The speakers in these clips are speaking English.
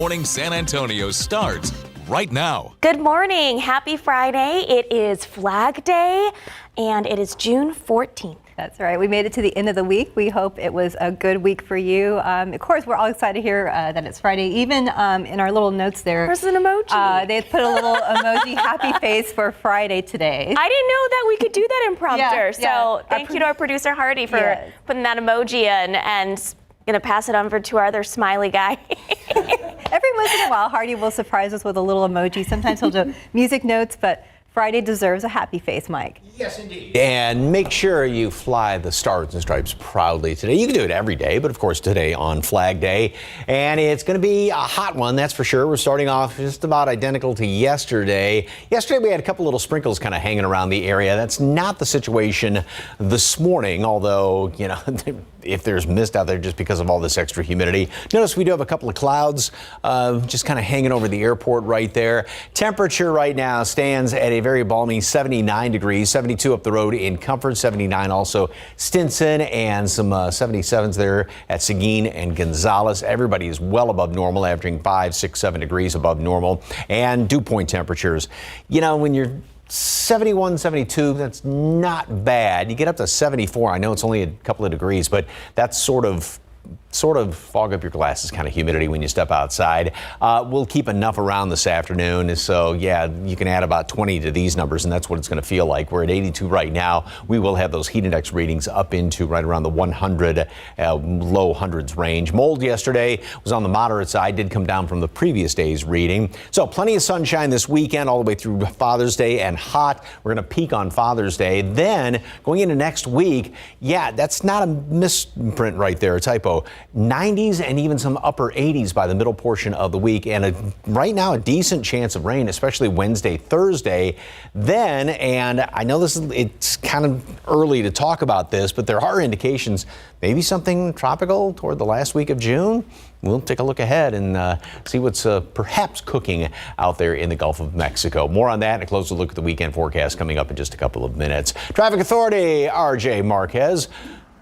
Morning San Antonio starts right now. Good morning. Happy Friday. It is Flag Day and it is June 14th. That's right. We made it to the end of the week. We hope it was a good week for you. Of course, we're all excited here that it's Friday. Even in our little notes there, there's an emoji. They put a little emoji happy face for Friday today. I didn't know that we could do that in prompter. Yeah. Thank you to our producer Hardy for putting that emoji in, and gonna pass it on to our other smiley guy. Every once in a while, Hardy will surprise us with a little emoji. Sometimes he'll do music notes, but Friday deserves a happy face, Mike. Yes, indeed. And make sure you fly the Stars and Stripes proudly today. You can do it every day, but of course today on Flag Day. And it's going to be a hot one, that's for sure. We're starting off just about identical to yesterday. Yesterday we had a couple little sprinkles kind of hanging around the area. That's not the situation this morning, although, you know, if there's mist out there just because of all this extra humidity. Notice we do have a couple of clouds just kind of hanging over the airport right there. Temperature right now stands at a very balmy 79 degrees, 72 up the road in Comfort, 79 also Stinson, and some 77s there at Seguin and Gonzales. Everybody is well above normal, averaging 5, 6, 7 degrees above normal. And dew point temperatures, you know, when you're 71, 72, that's not bad. You get up to 74. I know it's only a couple of degrees, but that's sort of fog up your glasses kind of humidity when you step outside. We'll keep enough around this afternoon, so yeah, you can add about 20 to these numbers, and that's what it's going to feel like. We're at 82 right now. We will have those heat index readings up into right around the 100, low hundreds range. Mold yesterday was on the moderate side, did come down from the previous day's reading. So plenty of sunshine this weekend all the way through Father's Day, and hot. We're going to peak on Father's Day. Then going into next week, yeah, that's not a misprint right there, a typo. 90s and even some upper 80s by the middle portion of the week, and right now a decent chance of rain, especially Wednesday, Thursday. Then, and I know it's kind of early to talk about this, but there are indications maybe something tropical toward the last week of June. We'll take a look ahead and see what's perhaps cooking out there in the Gulf of Mexico. More on that and a closer look at the weekend forecast coming up in just a couple of minutes. Traffic Authority, RJ Marquez.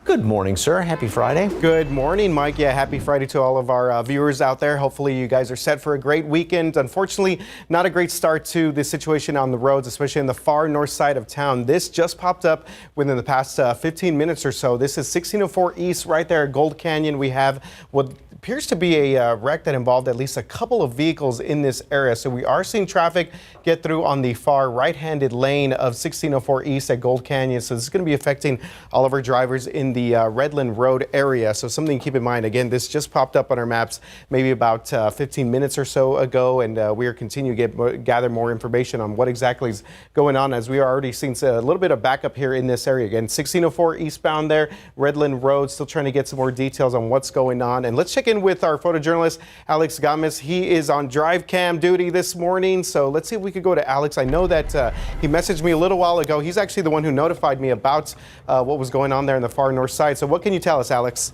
Good morning, sir. Happy Friday. Good morning, Mike. Yeah, happy Friday to all of our viewers out there. Hopefully you guys are set for a great weekend. Unfortunately, not a great start to the situation on the roads, especially in the far north side of town. This just popped up within the past 15 minutes or so. This is 1604 East right there at Gold Canyon. We have what appears to be a wreck that involved at least a couple of vehicles in this area. So we are seeing traffic get through on the far right-handed lane of 1604 East at Gold Canyon. So this is going to be affecting all of our drivers in the Redland Road area. So something to keep in mind. Again, this just popped up on our maps maybe about 15 minutes or so ago, and we are continuing to gather more information on what exactly is going on, as we are already seeing a little bit of backup here in this area. Again, 1604 eastbound there, Redland Road, still trying to get some more details on what's going on. And let's check in with our photojournalist, Alex Gomez. He is on drive cam duty this morning, so let's see if we could go to Alex. I know that he messaged me a little while ago. He's actually the one who notified me about what was going on there in the far north side. So what can you tell us, Alex?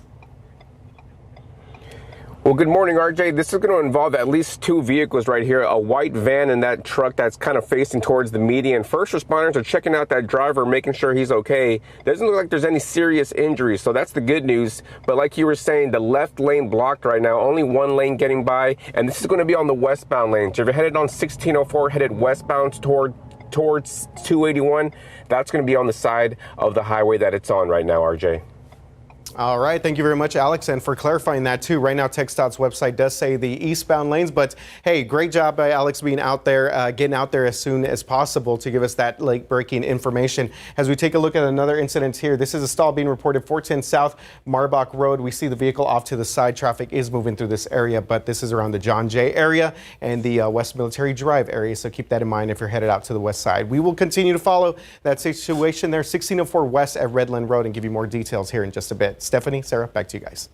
Well, good morning, RJ. This is going to involve at least two vehicles right here, a white van and that truck that's kind of facing towards the median. First responders are checking out that driver, making sure he's okay. Doesn't look like there's any serious injuries, so that's the good news. But like you were saying, the left lane blocked right now, only one lane getting by, and this is going to be on the westbound lane. So if you're headed on 1604, headed westbound towards 281, that's going to be on the side of the highway that it's on right now, RJ. All right. Thank you very much, Alex. And for clarifying that, too, right now, TxDOT's website does say the eastbound lanes. But, hey, great job by Alex being out there, getting out there as soon as possible to give us that late-breaking information. As we take a look at another incident here, this is a stall being reported 410 South Marbach Road. We see the vehicle off to the side. Traffic is moving through this area, but this is around the John Jay area and the West Military Drive area. So keep that in mind if you're headed out to the west side. We will continue to follow that situation there, 1604 West at Redland Road, and give you more details here in just a bit. Stephanie, Sarah, back to you guys.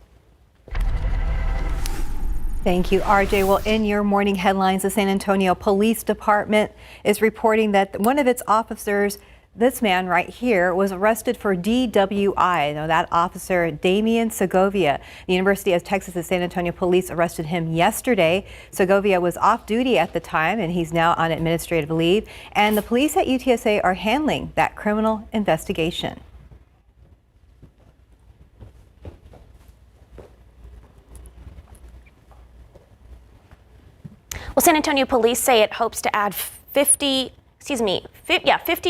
Thank you, RJ. Well, in your morning headlines, the San Antonio Police Department is reporting that one of its officers, this man right here, was arrested for DWI. Now, that officer, Damian Segovia. The University of Texas at San Antonio Police arrested him yesterday. Segovia was off duty at the time, and he's now on administrative leave. And the police at UTSA are handling that criminal investigation. Well, San Antonio police say it hopes to add 50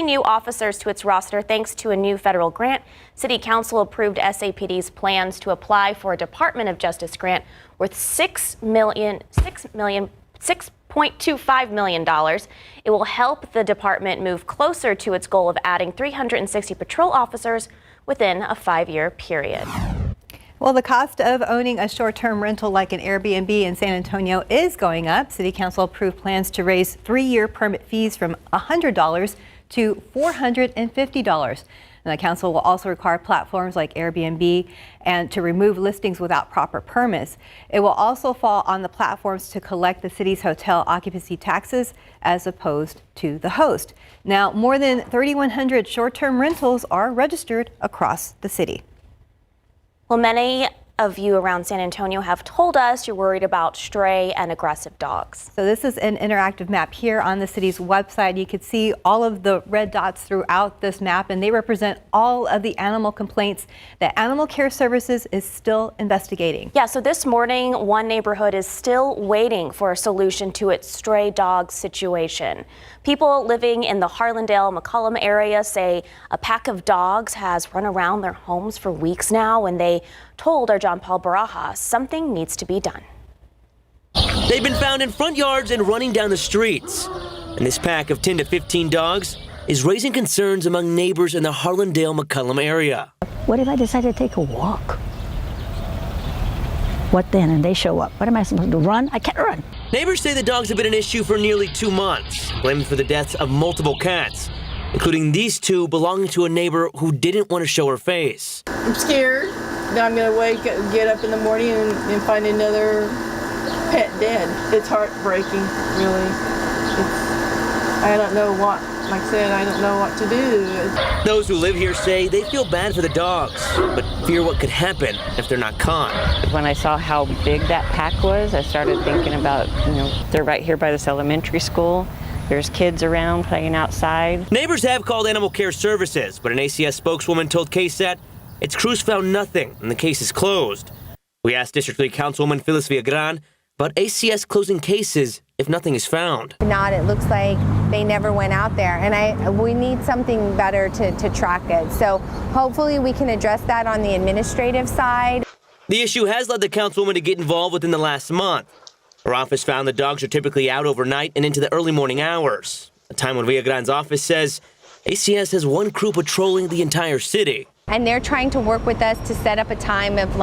new officers to its roster thanks to a new federal grant. City Council approved SAPD's plans to apply for a Department of Justice grant worth $6.25 million. It will help the department move closer to its goal of adding 360 patrol officers within a 5-year period. Well, the cost of owning a short-term rental like an Airbnb in San Antonio is going up. City Council approved plans to raise 3-year permit fees from $100 to $450. And the council will also require platforms like Airbnb and to remove listings without proper permits. It will also fall on the platforms to collect the city's hotel occupancy taxes as opposed to the host. Now, more than 3,100 short-term rentals are registered across the city. Well, many of you around San Antonio have told us you're worried about stray and aggressive dogs. So this is an interactive map here on the city's website. You can see all of the red dots throughout this map, and they represent all of the animal complaints that Animal Care Services is still investigating. Yeah, so this morning, one neighborhood is still waiting for a solution to its stray dog situation. People living in the Harlandale-McCollum area say a pack of dogs has run around their homes for weeks now, and they told our John Paul Barajas something needs to be done. They've been found in front yards and running down the streets. And this pack of 10 to 15 dogs is raising concerns among neighbors in the Harlandale-McCollum area. What if I decide to take a walk? What then? And they show up. What am I supposed to run? I can't run. Neighbors say the dogs have been an issue for nearly 2 months, blamed for the deaths of multiple cats, including these 2 belonging to a neighbor who didn't want to show her face. I'm scared that I'm going to get up in the morning and find another pet dead. It's heartbreaking, really. I don't know what, like I said, I don't know what to do. Those who live here say they feel bad for the dogs, but fear what could happen if they're not caught. When I saw how big that pack was, I started thinking about, they're right here by this elementary school. There's kids around playing outside. Neighbors have called Animal Care Services, but an ACS spokeswoman told KSAT its crews found nothing and the case is closed. We asked District 3 Councilwoman Phyllis Villagran about ACS closing cases if nothing is found. It looks like they never went out there, and we need something better to track it. So hopefully we can address that on the administrative side. The issue has led the councilwoman to get involved within the last month. Her office found the dogs are typically out overnight and into the early morning hours, a time when Villagran's office says ACS has one crew patrolling the entire city. And they're trying to work with us to set up a time of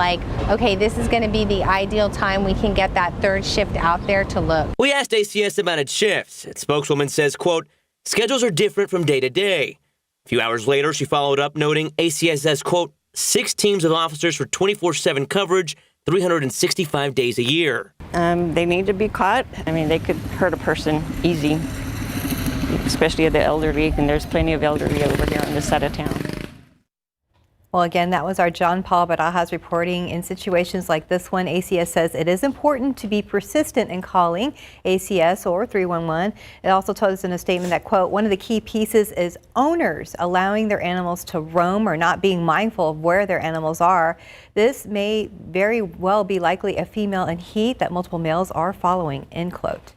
okay, this is going to be the ideal time we can get that third shift out there to look. We asked ACS about its shifts. Its spokeswoman says, quote, schedules are different from day to day. A few hours later, she followed up noting ACS has, quote, 6 teams of officers for 24/7 coverage, 365 days a year. They need to be caught. They could hurt a person easy, especially the elderly, and there's plenty of elderly over here on this side of town. Well, again, that was our John Paul Barajas reporting. In situations like this one, ACS says it is important to be persistent in calling ACS or 311. It also told us in a statement that, quote, one of the key pieces is owners allowing their animals to roam or not being mindful of where their animals are. This may very well be likely a female in heat that multiple males are following, end quote.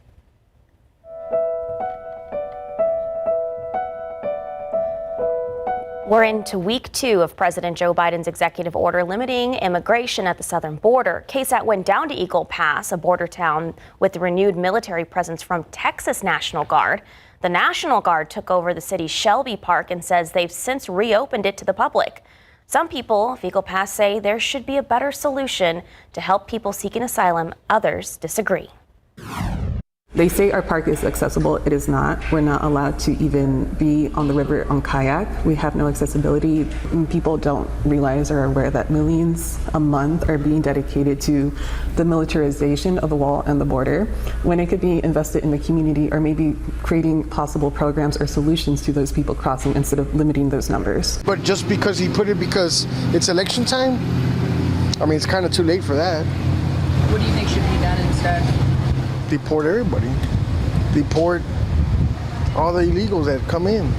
We're into week 2 of President Joe Biden's executive order limiting immigration at the southern border. KSAT went down to Eagle Pass, a border town with renewed military presence from Texas National Guard. The National Guard took over the city's Shelby Park and says they've since reopened it to the public. Some people of Eagle Pass say there should be a better solution to help people seeking asylum. Others disagree. They say our park is accessible. It is not. We're not allowed to even be on the river on kayak. We have no accessibility. People don't realize or are aware that millions a month are being dedicated to the militarization of the wall and the border, when it could be invested in the community or maybe creating possible programs or solutions to those people crossing instead of limiting those numbers. But just because he put it because it's election time, it's kind of too late for that. What do you think should be done instead? Deport everybody. Deport all the illegals that come in.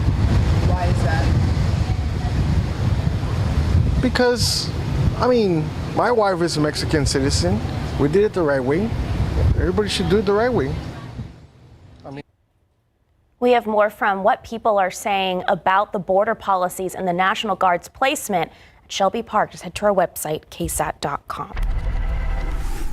Why is that? Because, my wife is a Mexican citizen. We did it the right way. Everybody should do it the right way. We have more from what people are saying about the border policies and the National Guard's placement at Shelby Park. Just head to our website, KSAT.com.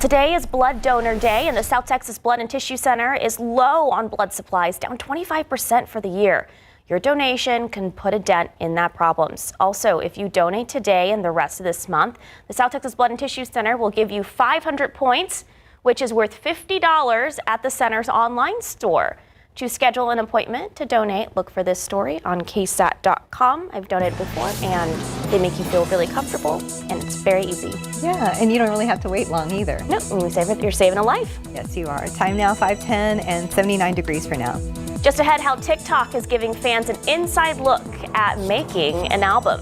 Today is Blood Donor Day, and the South Texas Blood and Tissue Center is low on blood supplies, down 25% for the year. Your donation can put a dent in that problems. Also, if you donate today and the rest of this month, the South Texas Blood and Tissue Center will give you 500 points, which is worth $50 at the center's online store. To schedule an appointment to donate, look for this story on KSAT.com. I've donated before, and they make you feel really comfortable, and it's very easy. Yeah, and you don't really have to wait long either. No, you're saving a life. Yes, you are. Time now 5:10 and 79 degrees for now. Just ahead, how TikTok is giving fans an inside look at making an album.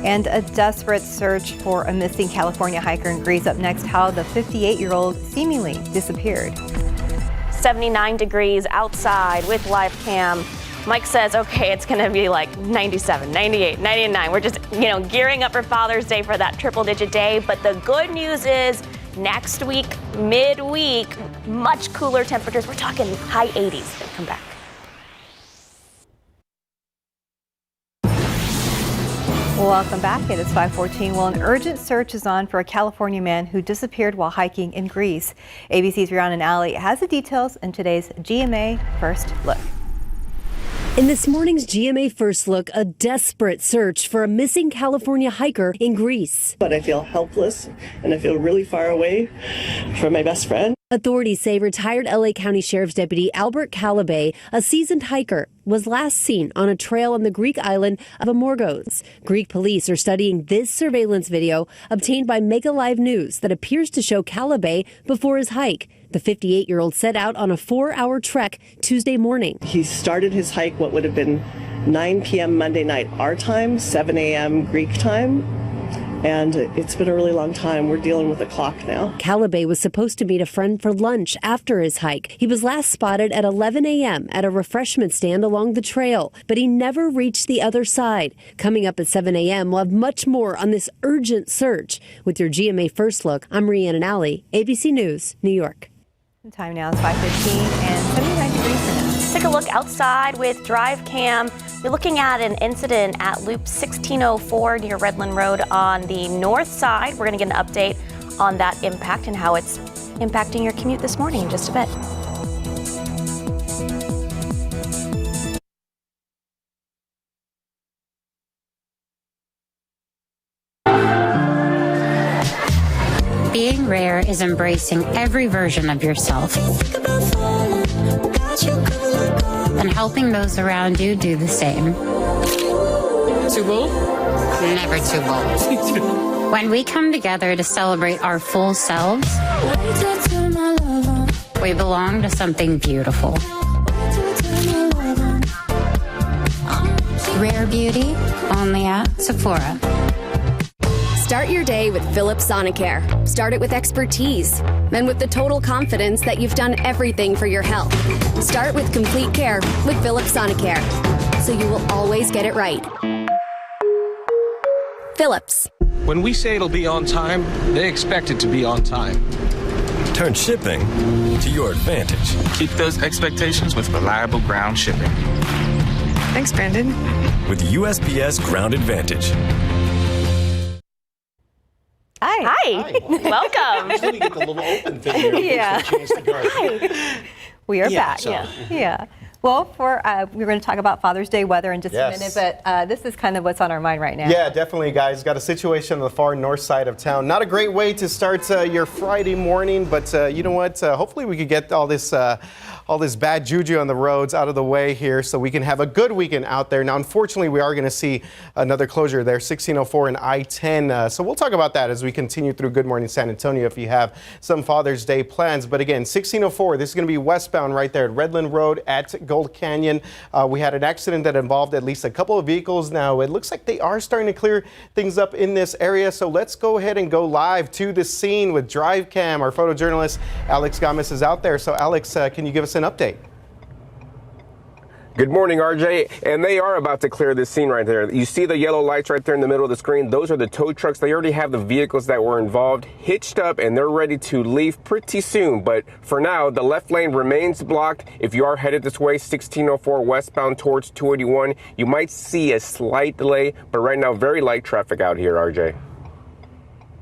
And a desperate search for a missing California hiker in Greece. Up next, how the 58-year-old seemingly disappeared. 79 degrees outside with live cam. Mike says, okay, it's going to be like 97, 98, 99. We're just, gearing up for Father's Day for that triple-digit day. But the good news is next week, midweek, much cooler temperatures. We're talking high 80s. Come back. Welcome back. It is 5:14. Well, an urgent search is on for a California man who disappeared while hiking in Greece. ABC's Rhiannon Alley has the details in today's GMA First Look. In this morning's GMA First Look, a desperate search for a missing California hiker in Greece. But I feel helpless and I feel really far away from my best friend. Authorities say retired LA County Sheriff's Deputy Albert Calabay, a seasoned hiker, was last seen on a trail on the Greek island of Amorgos. Greek police are studying this surveillance video obtained by Mega Live News that appears to show Calabay before his hike. The 58-year-old set out on a 4-hour trek Tuesday morning. He started his hike what would have been 9 p.m. Monday night our time, 7 a.m. Greek time. And it's been a really long time. We're dealing with a clock now. Calabay was supposed to meet a friend for lunch after his hike. He was last spotted at 11 a.m. at a refreshment stand along the trail, but he never reached the other side. Coming up at 7 a.m., we'll have much more on this urgent search. With your GMA First Look, I'm Rhiannon Alley, ABC News, New York. Time now is 5:15 and 79 degrees for now. Let's take a look outside with Drive Cam. You're looking at an incident at Loop 1604 near Redland Road on the north side. We're going to get an update on that impact and how it's impacting your commute this morning in just a bit. Being rare is embracing every version of yourself and helping those around you do the same. Too bold? Never too bold. When we come together to celebrate our full selves, we belong to something beautiful. Rare beauty, only at Sephora. Start your day with Philips Sonicare. Start it with expertise and with the total confidence that you've done everything for your health. Start with complete care with Philips Sonicare, so you will always get it right. Philips. When we say it'll be on time, they expect it to be on time. Turn shipping to your advantage. Keep those expectations with reliable ground shipping. Thanks, Brandon. With USPS Ground Advantage. Hi. Welcome. Usually we get the little open thing here. Yeah. Hi. We are back. So. Yeah. Well, we're going to talk about Father's Day weather in just a minute, but this is kind of what's on our mind right now. Yeah, definitely, guys. Got a situation on the far north side of town. Not a great way to start your Friday morning, but you know what? Hopefully we could get all this bad juju on the roads out of the way here so we can have a good weekend out there. Now, unfortunately, we are going to see another closure there, 1604 and I-10. So we'll talk about that as we continue through Good Morning San Antonio if you have some Father's Day plans. But again, 1604, this is going to be westbound right there at Redland Road at Gold Canyon. We had an accident that involved at least a couple of vehicles. Now, it looks like they are starting to clear things up in this area. So let's go ahead and go live to the scene with Drive Cam. Our photojournalist, Alex Gomez, is out there. So, Alex, can you give us an update? Good morning, RJ. And they are about to clear this scene right there. You see the yellow lights right there in the middle of the screen? Those are the tow trucks. They already have the vehicles that were involved hitched up, and they're ready to leave pretty soon. But for now, the left lane remains blocked. If you are headed this way, 1604 westbound towards 281, you might see a slight delay, but right now, very light traffic out here, RJ.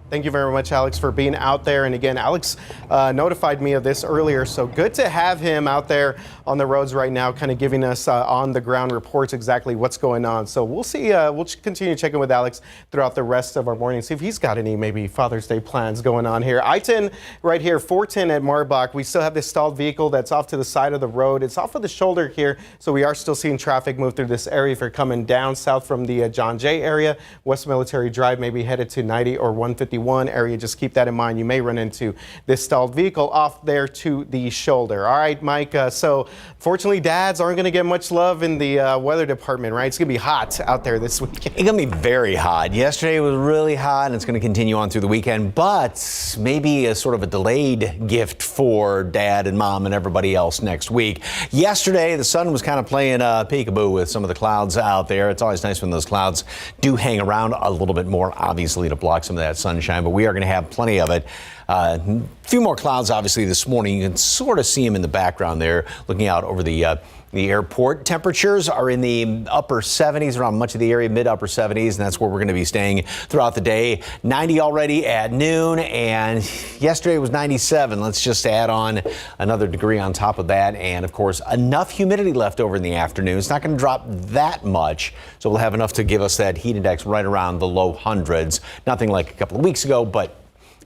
Thank you very much, Alex, for being out there. And again, Alex notified me of this earlier, so good to have him out there on the roads right now, kind of giving us on the ground reports exactly what's going on. So we'll see, we'll continue checking with Alex throughout the rest of our morning, see if he's got any maybe Father's Day plans going on here. I-10 right here, 410 at Marbach. We still have this stalled vehicle that's off to the side of the road. It's off of the shoulder here, so we are still seeing traffic move through this area. If you're coming down south from the John Jay area, West Military Drive, maybe headed to 90 or 151 area, just keep that in mind. You may run into this stalled vehicle off there to the shoulder. All right, Mike, so fortunately dads aren't going to get much love in the weather department, right? It's going to be hot out there this weekend. It's going to be very hot. Yesterday was really hot, and it's going to continue on through the weekend, but maybe a sort of a delayed gift for dad and mom and everybody else next week. Yesterday, the sun was kind of playing peekaboo with some of the clouds out there. It's always nice when those clouds do hang around a little bit more, obviously, to block some of that sunshine, but we are going to have plenty of it. A few more clouds, obviously, this morning. You can sort of see them in the background there, looking out over the airport. Temperatures are in the upper 70s around much of the area, mid-upper 70s, and that's where we're going to be staying throughout the day. 90 already at noon, and yesterday was 97. Let's just add on another degree on top of that, and of course, enough humidity left over in the afternoon. It's not going to drop that much, so we'll have enough to give us that heat index right around the low hundreds. Nothing like a couple of weeks ago, but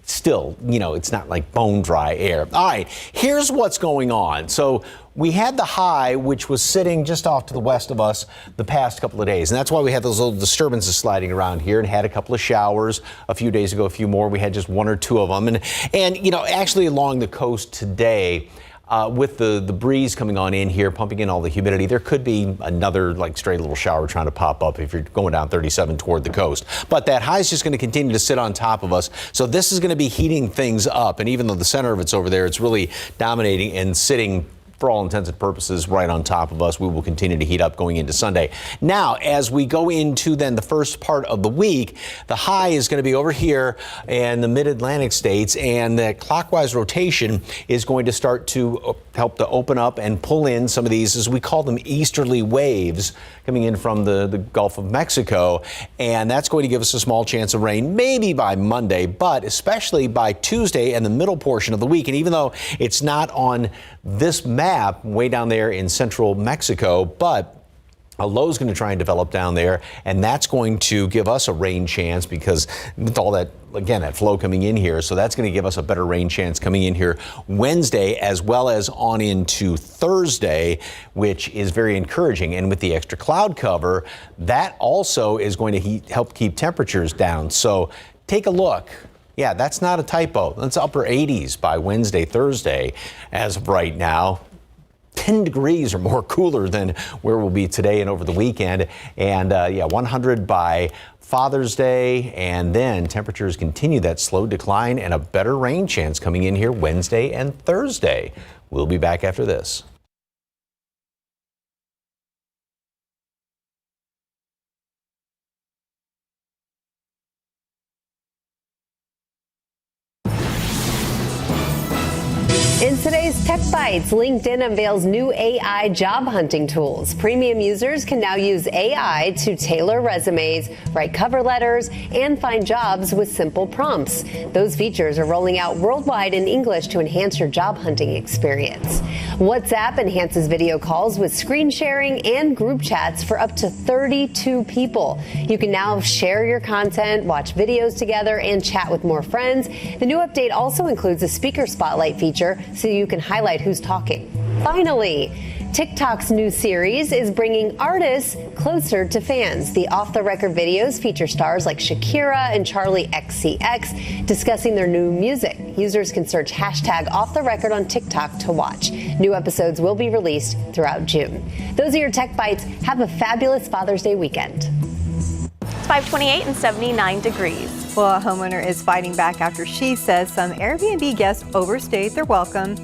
still, it's not like bone dry air. All right, here's what's going on. So we had the high, which was sitting just off to the west of us the past couple of days. And that's why we had those little disturbances sliding around here and had a couple of showers a few days ago, a few more. We had just one or two of them. And actually along the coast today, with the breeze coming on in here, pumping in all the humidity, there could be another stray little shower trying to pop up if you're going down 37 toward the coast. But that high is just going to continue to sit on top of us. So this is going to be heating things up. And even though the center of it's over there, it's really dominating and sitting, for all intents and purposes, right on top of us. We will continue to heat up going into Sunday. Now, as we go into then the first part of the week, the high is going to be over here in the mid-Atlantic states, and the clockwise rotation is going to start to help to open up and pull in some of these, as we call them, easterly waves coming in from the Gulf of Mexico. And that's going to give us a small chance of rain, maybe by Monday, but especially by Tuesday and the middle portion of the week. And even though it's not on this map way down there in central Mexico, but a low is going to try and develop down there, and that's going to give us a rain chance because with all that, again, that flow coming in here. So that's going to give us a better rain chance coming in here Wednesday as well as on into Thursday, which is very encouraging. And with the extra cloud cover, that also is going to help keep temperatures down. So take a look. Yeah, that's not a typo. That's upper 80s by Wednesday, Thursday as of right now. 10 degrees or more cooler than where we'll be today and over the weekend. And 100 by Father's Day. And then temperatures continue that slow decline and a better rain chance coming in here Wednesday and Thursday. We'll be back after this. In today's Tech Bites, LinkedIn unveils new AI job hunting tools. Premium users can now use AI to tailor resumes, write cover letters, and find jobs with simple prompts. Those features are rolling out worldwide in English to enhance your job hunting experience. WhatsApp enhances video calls with screen sharing and group chats for up to 32 people. You can now share your content, watch videos together, and chat with more friends. The new update also includes a speaker spotlight feature, so you can highlight who's talking. Finally, TikTok's new series is bringing artists closer to fans. The off-the-record videos feature stars like Shakira and Charlie XCX discussing their new music. Users can search #OffTheRecord on TikTok to watch. New episodes will be released throughout June. Those are your Tech Bites. Have a fabulous Father's Day weekend. It's 528 and 79 degrees. Well, a homeowner is fighting back after she says some Airbnb guests overstayed their welcome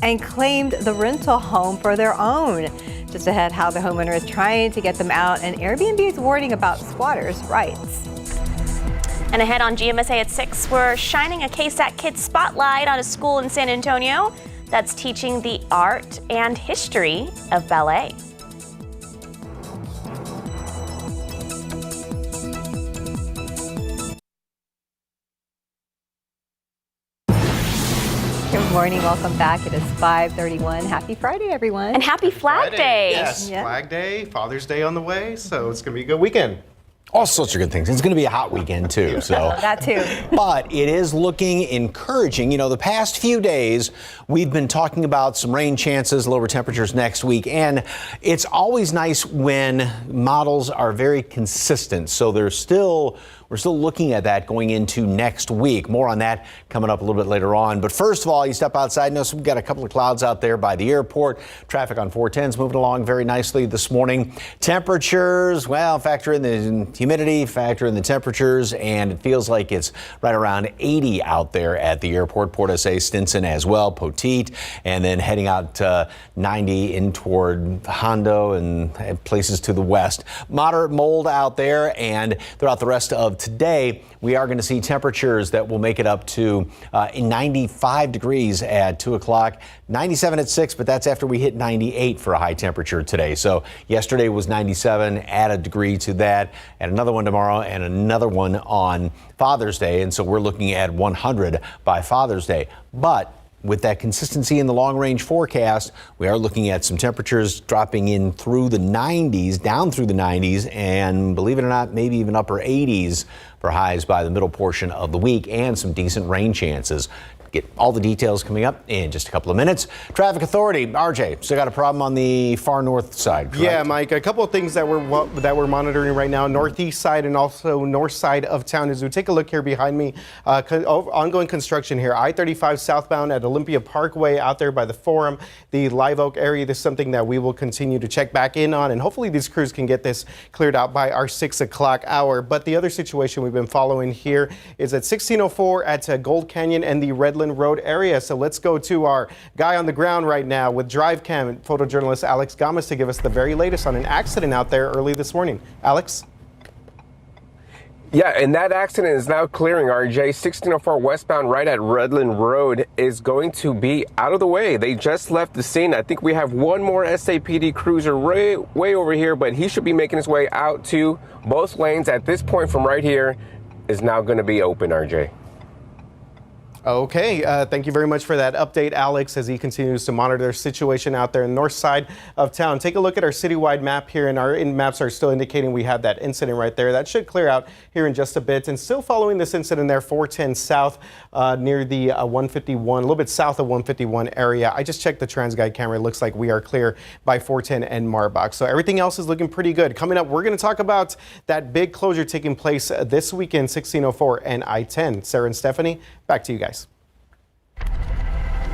and claimed the rental home for their own. Just ahead, how the homeowner is trying to get them out, and Airbnb is warning about squatters' rights. And ahead on GMSA at 6, we're shining a KSAT Kids spotlight on a school in San Antonio that's teaching the art and history of ballet. Good morning, welcome back. It is 5:31. Happy Friday, everyone. And happy Flag Day. Yes, Yeah. Flag Day, Father's Day on the way, so it's going to be a good weekend. All sorts of good things. It's going to be a hot weekend, too. So That too. But it is looking encouraging. You know, the past few days, we've been talking about some rain chances, lower temperatures next week. And it's always nice when models are very consistent. So we're still looking at that going into next week. More on that coming up a little bit later on. But first of all, you step outside, notice we've got a couple of clouds out there by the airport. Traffic on 410 is moving along very nicely this morning. Temperatures, well, factor in the humidity, factor in the temperatures, and it feels like it's right around 80 out there at the airport. Port SA, Stinson as well, Poteet, and then heading out 90 in toward Hondo and places to the west. Moderate mold out there, and throughout the rest of today, we are going to see temperatures that will make it up to 95 degrees at 2 o'clock, 97 at 6, but that's after we hit 98 for a high temperature today. So yesterday was 97, add a degree to that, and another one tomorrow, and another one on Father's Day. And so we're looking at 100 by Father's Day. But with that consistency in the long-range forecast, we are looking at some temperatures dropping in through the 90s, down through the 90s, and believe it or not, maybe even upper 80s for highs by the middle portion of the week, and some decent rain chances. Get all the details coming up in just a couple of minutes. Traffic Authority, RJ, still got a problem on the far north side, correct? Yeah, Mike, a couple of things that we're monitoring right now, northeast side and also north side of town. As we take a look here behind me, ongoing construction here, I-35 southbound at Olympia Parkway out there by the Forum, the Live Oak area. This is something that we will continue to check back in on, and hopefully these crews can get this cleared out by our 6 o'clock hour. But the other situation we've been following here is at 1604 at Gold Canyon and the Redland Road area. So let's go to our guy on the ground right now with Drive Cam photojournalist Alex Gomez to give us the very latest on an accident out there early this morning. Alex? Yeah, and that accident is now clearing, RJ. 1604 westbound right at Redland Road is going to be out of the way. They just left the scene. I think we have one more SAPD cruiser way over here, but he should be making his way out to both lanes. At this point from right here is now going to be open, RJ. Okay, thank you very much for that update, Alex, as he continues to monitor their situation out there in the north side of town. Take a look at our citywide map here, and our maps are still indicating we have that incident right there. That should clear out here in just a bit. And still following this incident there, 410 south near the 151, a little bit south of 151 area. I just checked the TransGuide camera. It looks like we are clear by 410 and Marbach. So everything else is looking pretty good. Coming up, we're going to talk about that big closure taking place this weekend, 1604 and I-10. Sarah and Stephanie, back to you guys.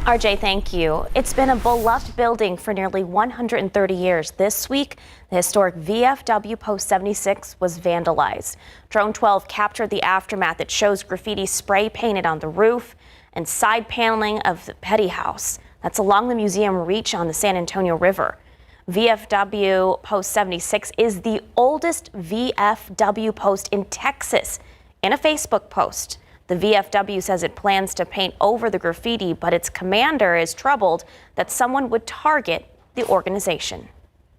RJ, thank you. It's been a beloved building for nearly 130 years. This week, the historic VFW Post 76 was vandalized. Drone 12 captured the aftermath. It shows graffiti spray painted on the roof and side paneling of the Petty House. That's along the museum reach on the San Antonio River. VFW Post 76 is the oldest VFW post in Texas. In a Facebook post, the VFW says it plans to paint over the graffiti, but its commander is troubled that someone would target the organization.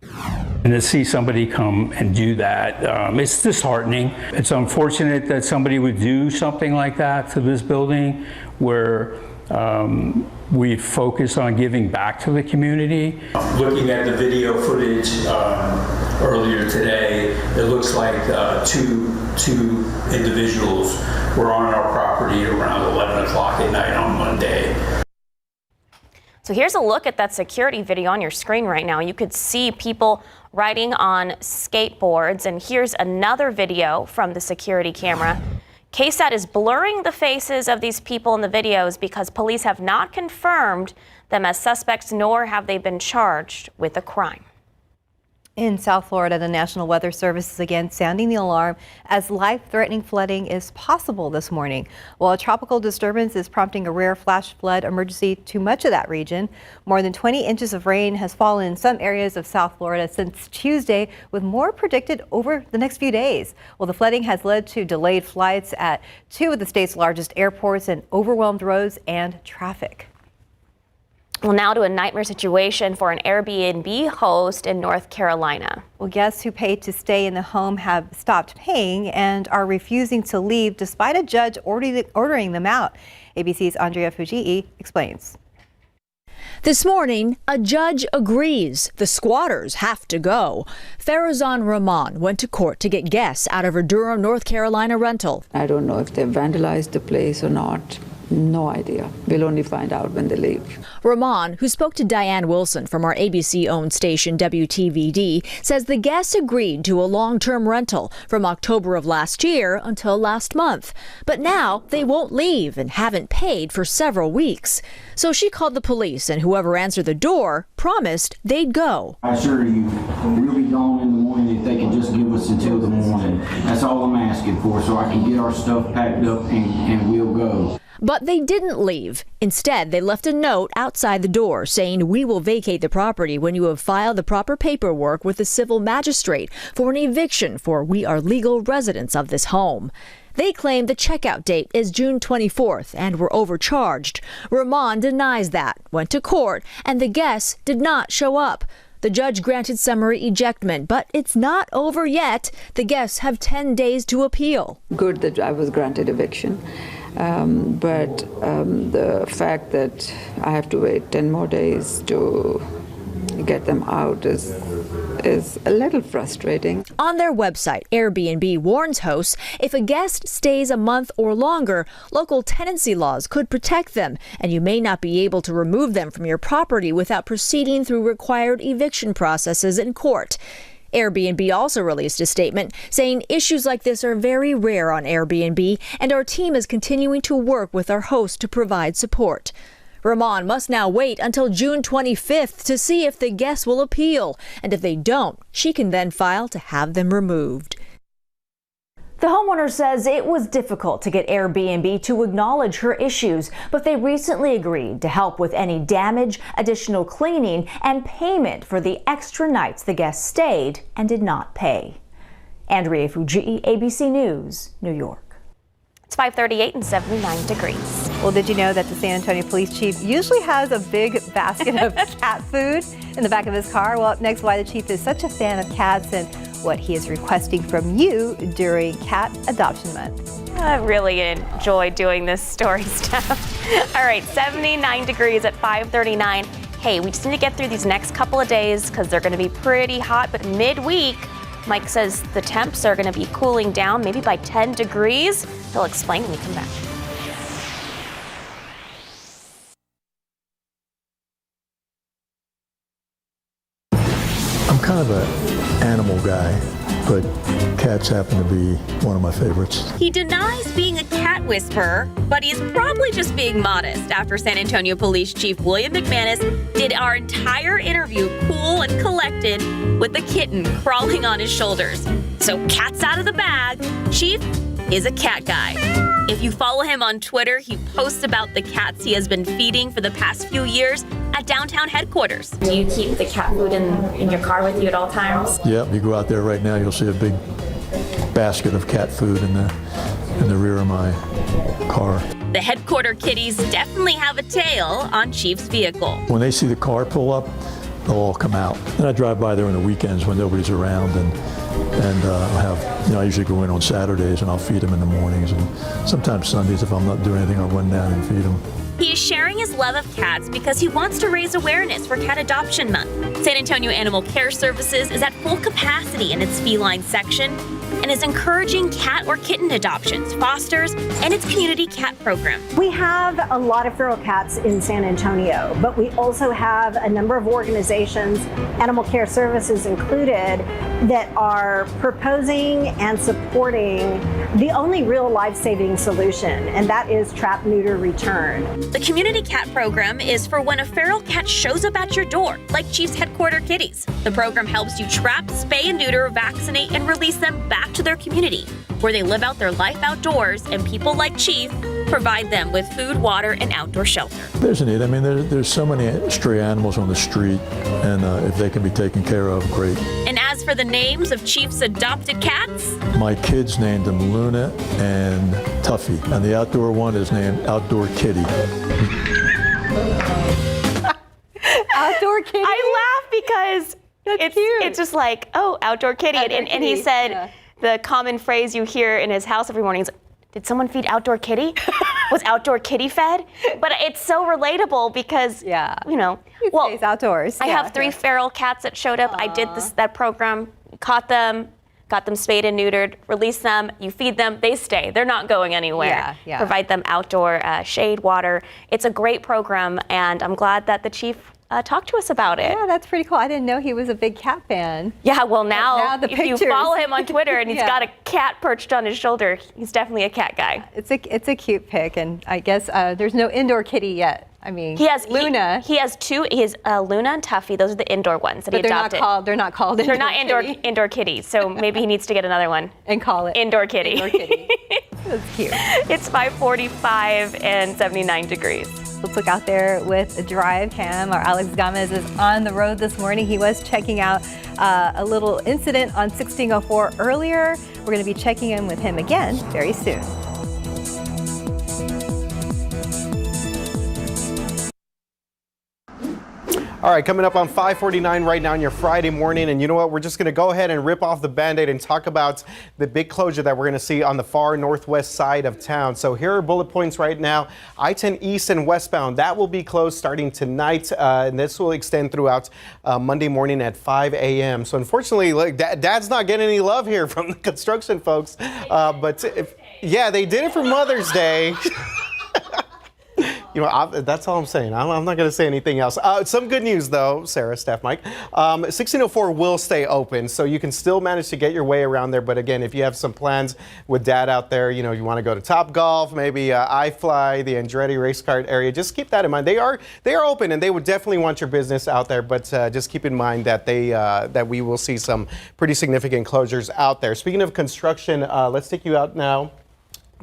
And to see somebody come and do that, it's disheartening. It's unfortunate that somebody would do something like that to this building, where we focus on giving back to the community. Looking at the video footage earlier today, it looks like two individuals were on our property around 11 o'clock at night on Monday. So here's a look at that security video on your screen right now. You could see people riding on skateboards, and here's another video from the security camera. KSAT is blurring the faces of these people in the videos because police have not confirmed them as suspects, nor have they been charged with a crime. In South Florida, the National Weather Service is again sounding the alarm as life-threatening flooding is possible this morning. While a tropical disturbance is prompting a rare flash flood emergency to much of that region, more than 20 inches of rain has fallen in some areas of South Florida since Tuesday, with more predicted over the next few days. Well, the flooding has led to delayed flights at two of the state's largest airports and overwhelmed roads and traffic. Well, now to a nightmare situation for an Airbnb host in North Carolina. Well, guests who paid to stay in the home have stopped paying and are refusing to leave despite a judge ordering them out. ABC's Andrea Fujii explains. This morning, a judge agrees the squatters have to go. Farazan Rahman went to court to get guests out of her Durham, North Carolina rental. I don't know if they vandalized the place or not. No idea. We'll only find out when they leave. Rahman, who spoke to Diane Wilson from our ABC-owned station WTVD, says the guests agreed to a long-term rental from October of last year until last month. But now they won't leave and haven't paid for several weeks. So she called the police, and whoever answered the door promised they'd go. I assure you, we'll be gone in the morning if they can just give us until the morning. That's all I'm asking for, so I can get our stuff packed up and we'll go. But they didn't leave. Instead, they left a note outside the door saying, "We will vacate the property when you have filed the proper paperwork with the civil magistrate for an eviction, for we are legal residents of this home." They claim the checkout date is June 24th and were overcharged. Rahman denies that, went to court, and the guests did not show up. The judge granted summary ejectment, but it's not over yet. The guests have 10 days to appeal. Good that I was granted eviction. But the fact that I have to wait 10 more days to get them out is a little frustrating. On their website, Airbnb warns hosts if a guest stays a month or longer, local tenancy laws could protect them, and you may not be able to remove them from your property without proceeding through required eviction processes in court. Airbnb also released a statement saying issues like this are very rare on Airbnb, and our team is continuing to work with our hosts to provide support. Rahman must now wait until June 25th to see if the guests will appeal, and if they don't, she can then file to have them removed. The homeowner says it was difficult to get Airbnb to acknowledge her issues, but they recently agreed to help with any damage, additional cleaning, and payment for the extra nights the guests stayed and did not pay. Andrea Fujii, ABC News, New York. It's 5:38 and 79 degrees. Well, did you know that the San Antonio Police Chief usually has a big basket of cat food in the back of his car? Well, up next, why the chief is such a fan of cats and what he is requesting from you during Cat Adoption Month. I really enjoy doing this story stuff. All right, 79 degrees at 5:39. Hey, we just need to get through these next couple of days because they're going to be pretty hot, but midweek, Mike says the temps are going to be cooling down maybe by 10 degrees. He'll explain when we come back. I'm kind of an animal guy, but cats happen to be one of my favorites. He denies being a cat whisperer, but he's probably just being modest after San Antonio Police Chief William McManus did our entire interview cool and collected with the kitten crawling on his shoulders. So cat's out of the bag. Chief is a cat guy. If you follow him on Twitter, he posts about the cats he has been feeding for the past few years at downtown headquarters. Do you keep the cat food in your car with you at all times? Yeah, you go out there right now, you'll see a big basket of cat food in the rear of my car. The headquarter kitties definitely have a tail on Chief's vehicle. When they see the car pull up, they'll all come out. And I drive by there on the weekends when nobody's around, and I usually go in on Saturdays and I'll feed them in the mornings, and sometimes Sundays if I'm not doing anything, I'll run down and feed them. He is sharing his love of cats because he wants to raise awareness for Cat Adoption Month. San Antonio Animal Care Services is at full capacity in its feline section and is encouraging cat or kitten adoptions, fosters, and its community cat program. We have a lot of feral cats in San Antonio, but we also have a number of organizations, Animal Care Services included, that are proposing and supporting the only real life-saving solution, and that is trap, neuter, return. The Community Cat Program is for when a feral cat shows up at your door, like Chief's Headquarter Kitties. The program helps you trap, spay and neuter, vaccinate, and release them back to their community, where they live out their life outdoors, and people like Chief provide them with food, water, and outdoor shelter. There's a need. I mean, there's so many stray animals on the street, and if they can be taken care of, great. And as for the names of Chief's adopted cats, My kids named them Luna and Tuffy, and the outdoor one is named Outdoor Kitty. Outdoor kitty. I laugh because it's just like, oh, outdoor kitty. Outdoor and he kitty, said yeah. the common phrase you hear in his house every morning is, did someone feed outdoor kitty? Was outdoor kitty fed? But it's so relatable because, you know, well, stays outdoors. I have 3 feral cats that showed up. I did that program, caught them, got them spayed and neutered, release them, you feed them, they stay. They're not going anywhere. Yeah. Provide them outdoor shade, water. It's a great program, and I'm glad that the chief talked to us about it. Yeah, that's pretty cool. I didn't know he was a big cat fan. Yeah, well now the if you pictures. follow him on Twitter and he's Yeah. got a cat perched on his shoulder, he's definitely a cat guy. It's a cute pic, and I guess there's no indoor kitty yet. I mean, He has Luna. He has 2. He has Luna and Tuffy. Those are the indoor ones that But he they're adopted. they're not called They're not kitty. indoor kitties. So maybe he needs to get another one and call it indoor kitty. Indoor kitty. That's cute. It's 5:45 and 79 degrees. Let's look out there with a drive cam. Our Alex Gomez is on the road this morning. He was checking out a little incident on 1604 earlier. We're going to be checking in with him again very soon. All right, coming up on 5:49 right now on your Friday morning, and you know what? We're just going to go ahead and rip off the Band-Aid and talk about the big closure that we're going to see on the far northwest side of town. So here are bullet points right now. I-10 east and westbound, that will be closed starting tonight, and this will extend throughout Monday morning at 5 a.m. So unfortunately, like, Dad's not getting any love here from the construction folks, yeah, they did it for Mother's Day. You know, that's all I'm saying. I'm not going to say anything else. Some good news, though, Sarah, Staff Mike. 1604 will stay open, so you can still manage to get your way around there. But again, if you have some plans with Dad out there, you know, you want to go to Top Golf, maybe iFly, the Andretti race cart area, just keep that in mind. They are open, and they would definitely want your business out there. But just keep in mind that that we will see some pretty significant closures out there. Speaking of construction, let's take you out now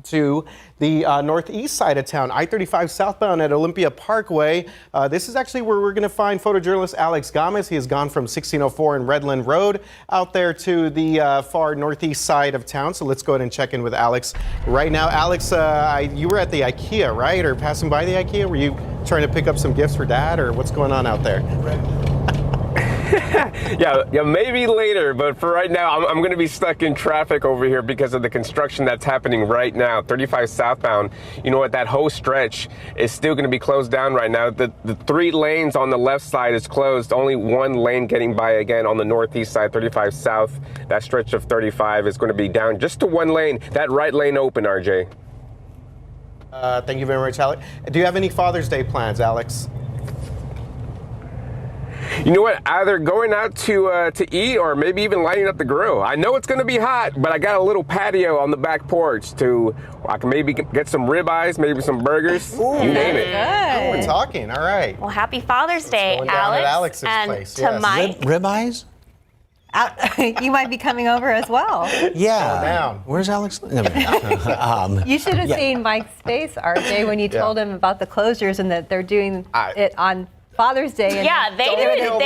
to the northeast side of town, I-35 southbound at Olympia Parkway. This is actually where we're going to find photojournalist Alex Gomez. He has gone from 1604 and Redland Road out there to the far northeast side of town. So let's go ahead and check in with Alex right now. Alex, you were at the IKEA, right? Or passing by the IKEA? Were you trying to pick up some gifts for Dad, or what's going on out there? Yeah, maybe later, but for right now, I'm going to be stuck in traffic over here because of the construction that's happening right now. 35 southbound, you know what, that whole stretch is still going to be closed down right now. The 3 lanes on the left side is closed, only 1 lane getting by again on the northeast side, 35 south. That stretch of 35 is going to be down just to 1 lane. That right lane open, RJ. Thank you very much, Alex. Do you have any Father's Day plans, Alex? You know what? Either going out to eat or maybe even lighting up the grill. I know it's going to be hot, but I got a little patio on the back porch I can maybe get some ribeyes, maybe some burgers. Ooh, you name it. Oh, we're talking. All right. Well, happy Father's Day, going down at Alex. Alex's and place, to yes. Mike. Ribeyes? You might be coming over as well. Yeah. Down. Where's Alex? You should have seen Mike's face, RJ, when you told him about the closures and that they're doing it on Father's Day. And Yeah, they didn't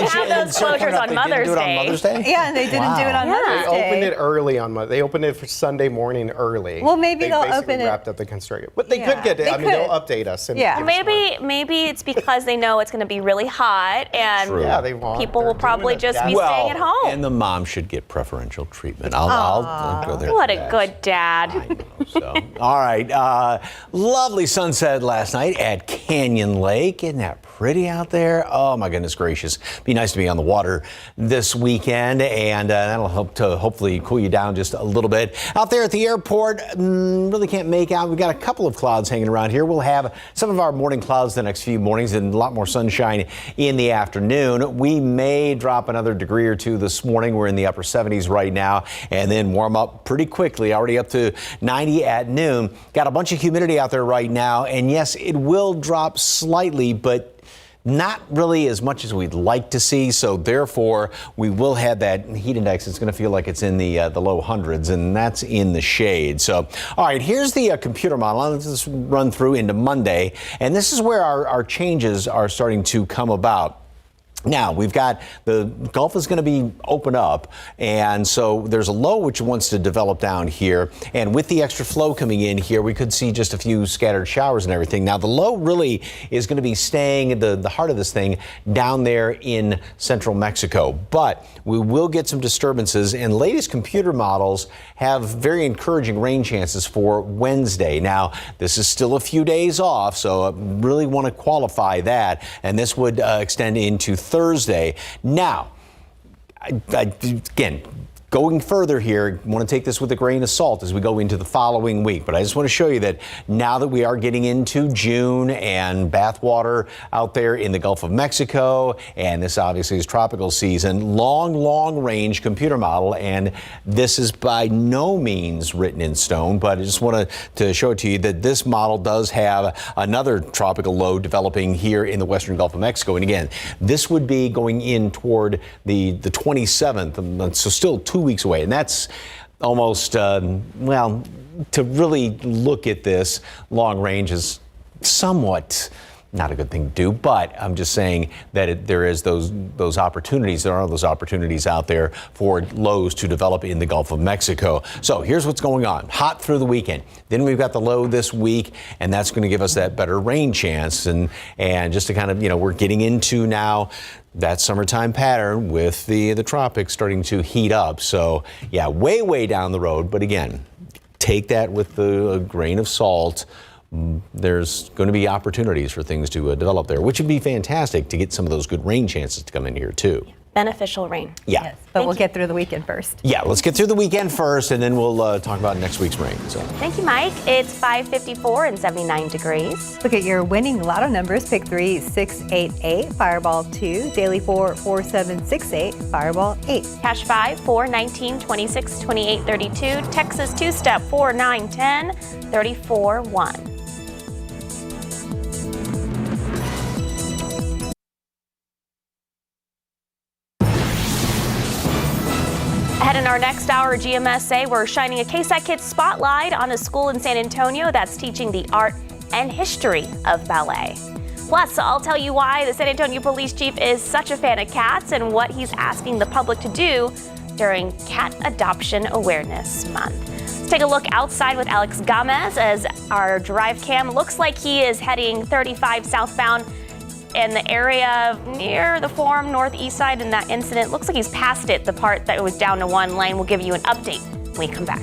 have those closures on Mother's Day. Yeah, and they didn't do it on Mother's They Day. opened it early on Monday. They opened it for Sunday morning early. Well, maybe they'll basically open it- wrapped up the construction, but they Yeah, could get it. they I mean, they'll could. update us. And Yeah. give us more. Maybe it's because they know it's going to be really hot and True. Yeah, they want. people will probably just be staying at home. And the mom should get preferential treatment. I'll go there. What for a that. good dad. All right. Lovely sunset last night at Canyon Lake. Isn't that pretty out there. Oh my goodness gracious. Be nice to be on the water this weekend, and that'll help to hopefully cool you down just a little bit. Out there at the airport, really can't make out. We've got a couple of clouds hanging around here. We'll have some of our morning clouds the next few mornings and a lot more sunshine in the afternoon. We may drop another degree or two this morning. We're in the upper 70s right now, and then warm up pretty quickly, already up to 90 at noon. Got a bunch of humidity out there right now, and yes, it will drop slightly, but not really as much as we'd like to see, so therefore we will have that heat index. It's going to feel like it's in the low hundreds, and that's in the shade. So, all right, here's the computer model. Let's just run through into Monday, and this is where our changes are starting to come about. Now, we've got the Gulf is going to be open up, and so there's a low which wants to develop down here. And with the extra flow coming in here, we could see just a few scattered showers and everything. Now, the low really is going to be staying the heart of this thing down there in central Mexico. But we will get some disturbances, and latest computer models have very encouraging rain chances for Wednesday. Now, this is still a few days off, so I really want to qualify that, and this would extend into Thursday. Now, again, going further here, I want to take this with a grain of salt as we go into the following week. But I just want to show you that now that we are getting into June and bathwater out there in the Gulf of Mexico, and this obviously is tropical season, long range computer model, and this is by no means written in stone, but I just wanted to show it to you that this model does have another tropical low developing here in the western Gulf of Mexico. And again, this would be going in toward the 27th, so still 2 weeks away, and that's almost well, to really look at this long range is somewhat not a good thing to do, but I'm just saying that there is those opportunities. There are those opportunities out there for lows to develop in the Gulf of Mexico. So here's what's going on. Hot through the weekend. Then we've got the low this week, and that's going to give us that better rain chance. And just to kind of, we're getting into now that summertime pattern with the tropics starting to heat up. So yeah, way down the road. But again, take that with a grain of salt. There's going to be opportunities for things to develop there, which would be fantastic to get some of those good rain chances to come in here too. Beneficial rain. Yeah. Yes, but we'll get through the weekend first. Yeah, let's get through the weekend first, and then we'll talk about next week's rain. So. Thank you, Mike. It's 5:54 and 79 degrees. Look at your winning lotto numbers. Pick 3, 688, Fireball 2, Daily 4, 4768, Fireball 8. Cash 5, 4, 19, 26, 28, 32. Texas 2-step 4, 9, 10, 34, 1. Ahead in our next hour, GMSA, we're shining a KSAT Kids spotlight on a school in San Antonio that's teaching the art and history of ballet. Plus, I'll tell you why the San Antonio Police Chief is such a fan of cats and what he's asking the public to do during Cat Adoption Awareness Month. Let's take a look outside with Alex Gomez as our drive cam looks like he is heading 35 southbound in the area near the Forum northeast side in that incident. Looks like he's passed it, the part that was down to one lane. We'll give you an update when we come back.